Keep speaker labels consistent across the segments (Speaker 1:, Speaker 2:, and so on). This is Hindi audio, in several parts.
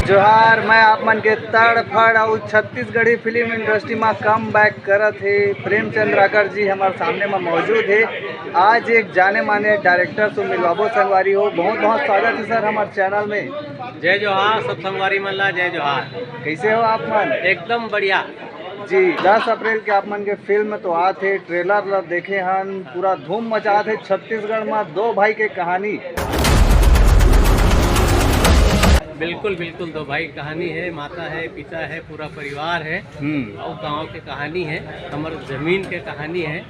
Speaker 1: जोहार। मैं आप मन के तड़फड़ और छत्तीसगढ़ी फिल्म इंडस्ट्री में कम बैक करत है। प्रेमचंद राकर जी हमारे सामने में मौजूद है। आज एक जाने माने डायरेक्टर से मिलवाबो संगवारी हो। बहुत बहुत स्वागत है सर हमारे चैनल में।
Speaker 2: जय जोहार सब संगवारी मन ला जय जोहार।
Speaker 1: कैसे हो आप मन?
Speaker 2: एकदम बढ़िया
Speaker 1: जी। 10 अप्रैल के आप मन के फिल्म तो आते ट्रेलर ला देखे हन, पूरा धूम मचा थे छत्तीसगढ़ में। दो भाई के कहानी
Speaker 2: बिल्कुल बिल्कुल दो भाई कहानी है, माता है, पिता है, पूरा परिवार है और गांव के कहानी है, हमारे जमीन के कहानी है,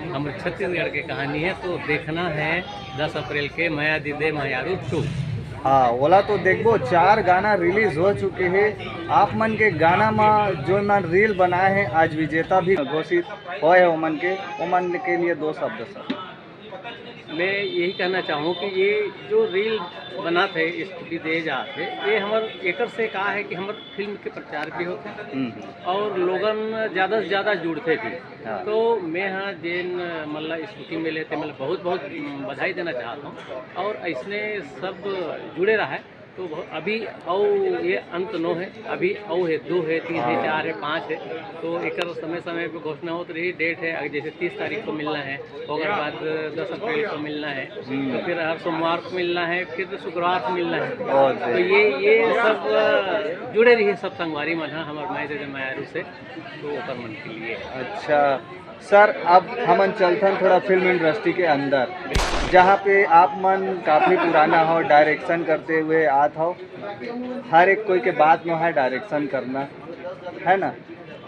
Speaker 2: हमारे छत्तीसगढ़ के कहानी है। तो देखना है 10 अप्रैल के माया दीदे मायारू 2।
Speaker 1: हाँ बोला तो देखो 4 गाना रिलीज हो चुके हैं। आप मन के गाना में जो मन रील बनाए हैं आज विजेता भी घोषित हुए हैं। ओमन के लिए 2 शब्द सर।
Speaker 2: मैं यही कहना चाहूँ कि ये जो रील बना थे स्टूडी दे जाते ये हमारे एकर से कहा है कि हमारे फिल्म के प्रचार भी होते और लोगन ज़्यादा से ज़्यादा जुड़ते थे।
Speaker 1: हाँ।
Speaker 2: तो मैं हाँ जेन मतलब स्कूटी में लेते मतलब बहुत बहुत बधाई देना चाहता हूँ और ऐसने सब जुड़े रहा है। तो अभी और ये अंत नो है, अभी और है 2 है 3 है 4 है 5 है। तो एक समय समय पे घोषणा होती रही, डेट है जैसे 30 तारीख को मिलना है, और बाद 10 अप्रैल को मिलना है, तो फिर हर सोमवार को मिलना है, फिर शुक्रवार को मिलना है। तो ये सब जुड़े रही सब संगवारी मन है हमारे माई दे मायारू से, तो ओकर मन के लिए।
Speaker 1: अच्छा सर, अब हमन चलथन थोड़ा फिल्म इंडस्ट्री के अंदर, जहाँ पे आप मन काफ़ी पुराना हो, डायरेक्शन करते हुए आत हो। हर एक कोई के बात में है डायरेक्शन करना, है ना।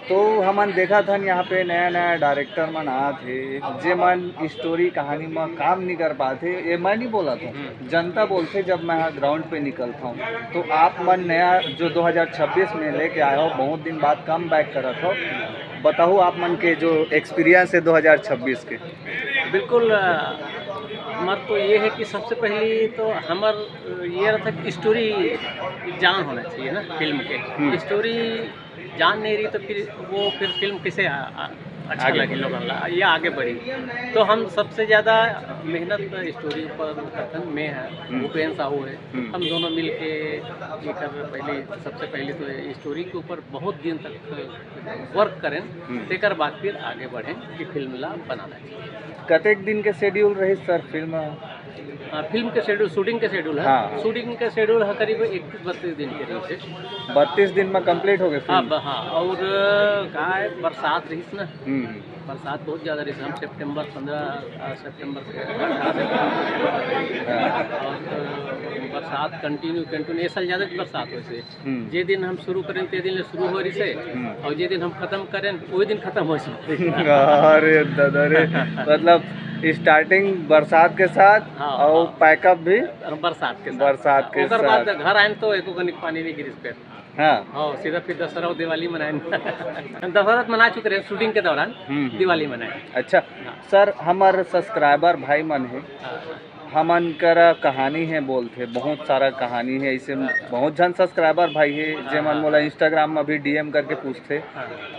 Speaker 1: तो हमन देखा था यहाँ पे नया नया डायरेक्टर मन आते जे मन स्टोरी कहानी में काम नहीं कर पाते। ये मैं नहीं बोला था, जनता बोलते जब मैं ग्राउंड पे निकलता हूँ। तो आप मन नया जो 2026 में लेके आए हो, बहुत दिन बाद कम बैक करत हो। बताओ आप मन के जो एक्सपीरियंस है 2026 के।
Speaker 2: बिल्कुल हमार तो ये है कि सबसे पहले तो हमार ये रहता है कि स्टोरी जान होना चाहिए ना। फिल्म के स्टोरी जान नहीं रही तो फिर फिल्म किसे अच्छा लगे लोगों ला या आगे बढ़ी। तो हम सबसे ज़्यादा मेहनत स्टोरी ऊपर करते मैं है, भूपेन साहू है, हम दोनों मिल के ये कर पहले सबसे पहले तो स्टोरी के ऊपर बहुत दिन तक वर्क करें, तेकर बाद फिर आगे बढ़ें कि फिल्म ला बनाना चाहिए।
Speaker 1: कतेक दिन के शेड्यूल रही सर फिल्म?
Speaker 2: फिल्म के शेड्यूल शूटिंग के शेड्यूल है।
Speaker 1: हाँ।
Speaker 2: शूटिंग के शेड्यूल है करीब 31-32 दिन के रही है।
Speaker 1: 32 दिन में कंप्लीट हो गए फिल्म?
Speaker 2: हाँ और का है बरसात रही ना, बरसात बहुत ज़्यादा रही। हम 15 सितंबर से और बरसात कंटिन्यू ये साल ज़्यादा बरसात हो से। जे दिन हम शुरू करें ते दिन शुरू हो रही से और जे दिन हम खत्म करें वही दिन खत्म हो से।
Speaker 1: अरे दादा रे, मतलब स्टार्टिंग बरसात के साथ। हाँ, और पैकअप भी बरसात के साथ।
Speaker 2: बाद घर आए तो एको कनिक पानी नहीं गिरी पे।
Speaker 1: हाँ
Speaker 2: सीधा फिर दशहरा और दिवाली मनाए। दशहरा मना चुके रहे शूटिंग के दौरान, दिवाली मनाए।
Speaker 1: अच्छा सर, हमारे सब्सक्राइबर भाई मन है, हमन कर कहानी है बोलते, बहुत सारा कहानी है। इसे बहुत जन सब्सक्राइबर भाई है जे मन मोला इंस्टाग्राम में भी डीएम करके पूछते।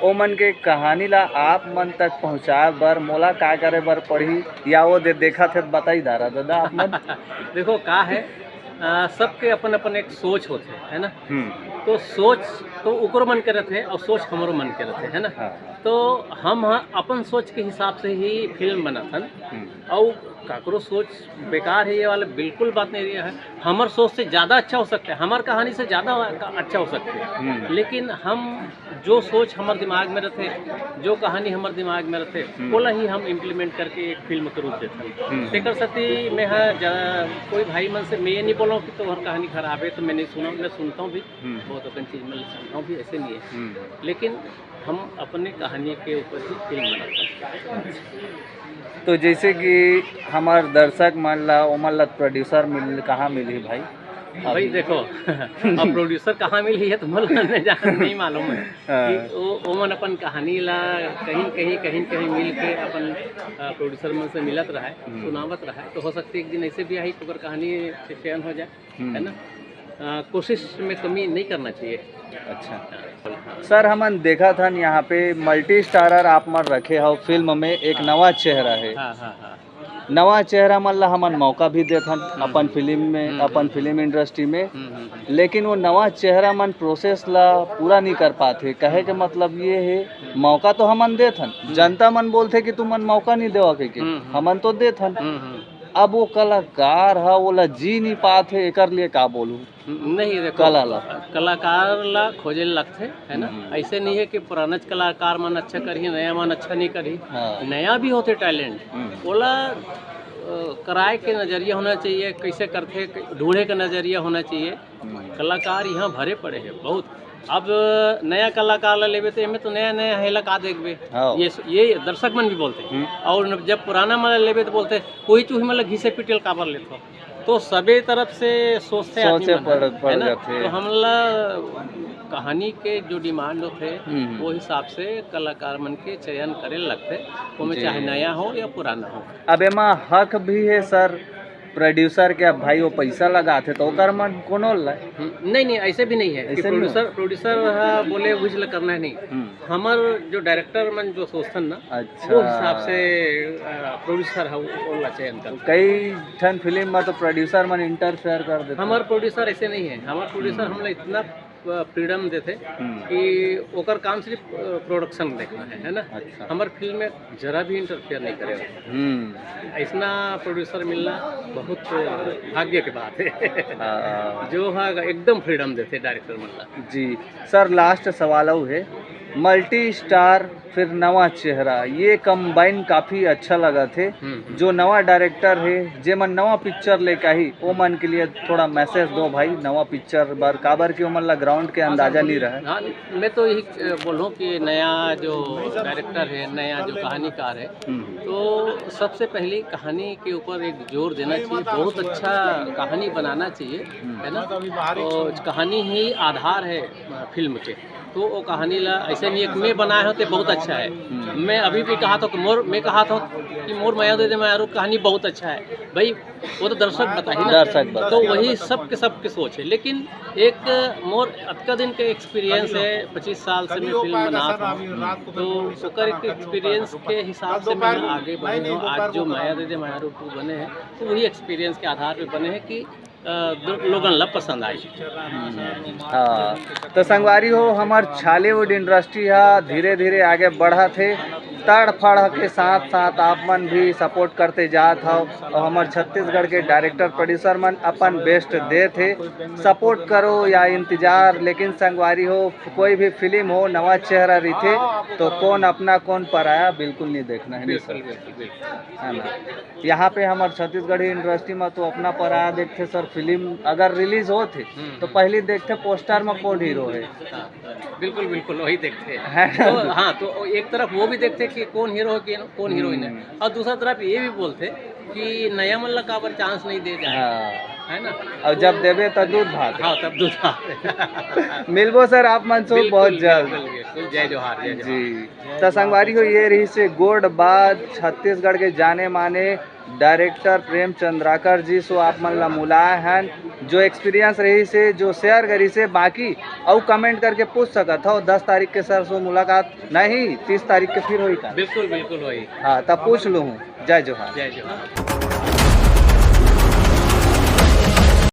Speaker 1: ओ मन के कहानी ला आप मन तक पहुँचाए बर मोला का करे बर पड़ी या वो देखा थे बताई दारा दादा आप मन।
Speaker 2: देखो का है, सबके अपन अपन एक सोच होते है ना। तो सोच तो उकरो मन के रहते और सोच हमारो मन के रहते है ना। तो हम अपन सोच के हिसाब से ही फिल्म बनाथन और काकरो सोच बेकार है ये वाला बिल्कुल बात नहीं रही है। हमार सोच से ज़्यादा अच्छा हो सकता है, हमार कहानी से ज़्यादा अच्छा हो सकती है। लेकिन हम जो सोच हमारे दिमाग में रहते, जो कहानी हमारे दिमाग में रहते, बोला ही हम इम्प्लीमेंट करके एक फिल्म के रूप देते हैं। तेकर सती मैं कोई भाई मन से मैं ये नहीं बोला कि तुम्हारी कहानी खराब है तो मैं नहीं सुना, मैं सुनता हूँ भी बहुत अपन चीज़ में सुनता हूँ भी, ऐसे नहीं है। लेकिन हम अपने कहानी के ऊपर ही फिल्म बनाते हैं।
Speaker 1: तो जैसे कि हमार दर्शक मान ला ओमन ला प्रोड्यूसर कहाँ मिली भाई?
Speaker 2: भाई देखो अब प्रोड्यूसर कहाँ मिली है तुम्हें नहीं मालूम है कि ओमन अपन कहानी ला कहीं मिल के अपन प्रोड्यूसर मन से मिलत रहा है, सुनावत रहा है। तो हो सकती है एक दिन ऐसे भी आई तो अगर कहानी चयन हो जाए, है ना। कोशिश में कमी नहीं करना चाहिए।
Speaker 1: अच्छा सर, हमन देखा था यहाँ पे मल्टी स्टारर आप मन रखे हो फिल्म में, एक नवा चेहरा है। नवा चेहरा मन ला हमन मौका भी देथन अपन फिल्म में, अपन फिल्म इंडस्ट्री में, लेकिन वो नवा चेहरा मन प्रोसेस ला पूरा नहीं कर पाते। कहे के मतलब ये है मौका तो हमन देथन, जनता मन बोलते कि तुम मन मौका नहीं देवा के हमन तो देथन। अब वो कलाकार है वो ला जी नहीं पाते, एकर लिए का बोलूं।
Speaker 2: नहीं देखो, कलाकार ला खोजे लगते है ना, ऐसे नहीं है कि पुराना कलाकार मन अच्छा करी नया मन अच्छा नहीं करी। नया भी होते टैलेंट, ओला कराए के नज़रिया होना चाहिए, कैसे करते ढूंढे का नज़रिया होना चाहिए। कलाकार यहाँ भरे पड़े हैं बहुत। अब नया कलाकार ला लेबे तो इनमें तो नया नया है का देखबे, ये दर्शक मन भी बोलते हैं। और जब पुराना मन लेबे तो बोलते कोई चूही मतलब घिसे पिटेल काबर लेते, तो सभी तरफ से सोचते है ना। तो हमला कहानी के जो डिमांड होते वो हिसाब से कलाकार मन के चयन करे लगते, वो में चाहे नया हो या पुराना हो।
Speaker 1: अब एमा हक भी है सर प्रोड्यूसर के, अब भाई वो पैसा लगाते तो ओकर मन कोनो
Speaker 2: नहीं ऐसे भी नहीं है कि प्रोड्यूसर बोले उजला करना है, नहीं। हमार जो डायरेक्टर मन जो सोचतन ना,
Speaker 1: अच्छा,
Speaker 2: वो हिसाब से प्रोड्यूसर है वो चयन कर।
Speaker 1: कई ठन फिल्म में तो प्रोड्यूसर मन इंटरफेयर कर देते।
Speaker 2: हमार प्रोड्यूसर ऐसे नहीं है, हमार प्रोड्यूसर हमला इतना फ्रीडम देते कि ओकर काम सिर्फ प्रोडक्शन देखना है ना। अच्छा। हमारे फिल्म में जरा भी इंटरफेयर नहीं करेगा। ऐसा प्रोड्यूसर मिलना बहुत भाग्य की बात है। जो है एकदम फ्रीडम देते डायरेक्टर मतलब।
Speaker 1: जी सर, लास्ट सवाल है, मल्टी स्टार फिर नवा चेहरा, ये कंबाइन काफ़ी अच्छा लगा थे। जो नवा डायरेक्टर है जे मन नवा पिक्चर लेके आई, वो मन के लिए थोड़ा मैसेज दो भाई। नवा पिक्चर बार काबर की मन ला ग्राउंड के अंदाजा नहीं रहा।
Speaker 2: हाँ, मैं तो यही बोलूँ कि नया जो डायरेक्टर है, नया जो कहानीकार है, तो सबसे पहले कहानी के ऊपर एक जोर देना चाहिए। बहुत अच्छा कहानी बनाना चाहिए, है ना। तो कहानी ही आधार है फिल्म के, तो वो कहानी ला ऐसे नहीं एक मैं बनाया हो तो बहुत अच्छा है। मैं अभी भी कहा था कि मोर माया दे मायारू कहानी बहुत अच्छा है भाई, वो तो दर्शक बता ही ना। तो वही सबके सोच है। लेकिन एक मोर अतका दिन के एक्सपीरियंस है, 25 साल से मैं फिल्म बना था, तो ओकर एक एक्सपीरियंस के हिसाब से मैं आगे बढ़े हूँ। आज जो माया दे मायारू 2 बने हैं, तो वही एक्सपीरियंस के आधार पर बने हैं कि लोगन ला पसंद आई।
Speaker 1: हाँ, तो संगवारी हो हमार छालीवुड इंडस्ट्री धीरे धीरे आगे बढ़ा थे। तड़फड़ के साथ साथ आप मन भी सपोर्ट करते जात हो, और हमारे छत्तीसगढ़ के डायरेक्टर प्रोड्यूसर मन अपन बेस्ट दे थे। सपोर्ट करो या इंतजार, लेकिन संगवारी हो कोई भी फिल्म हो नवा चेहरा रही तो कौन अपना कौन पराया बिल्कुल नहीं देखना है, है ना। यहाँ पे हमारे छत्तीसगढ़ी इंडस्ट्री में तो अपना पराया देखते सर। फिल्म अगर रिलीज हो थे तो पहले देखते पोस्टर में कौन हीरो है।
Speaker 2: बिल्कुल वही देखते हैं। तो हाँ, तो एक तरफ वो भी देखते कि कौन हीरो है कौन हीरोइन है, और दूसरा तरफ ये भी बोलते कि नया मन ला काबर चांस नहीं दे जाए, है ना।
Speaker 1: और जब देवे तब दूध भात।
Speaker 2: हाँ, तब दूध भात।
Speaker 1: मिलबो सर आप मन से बहुत जल्द।
Speaker 2: जय जोहार
Speaker 1: जी। तो संगवारी हो ये रही से गोड बात छत्तीसगढ़ के जाने माने डायरेक्टर प्रेम चंद्राकर जी, सो आप मन ला मुलाय हैं। जो एक्सपीरियंस रही से जो शेयर करी से, बाकी और कमेंट करके पूछ सकत हो 10 तारीख के सर सो मुलाकात नहीं 30 तारीख के फिर हुई का।
Speaker 2: बिल्कुल वही।
Speaker 1: हाँ, तब पूछ लूँ। जय जोहार।
Speaker 2: जय जोहार।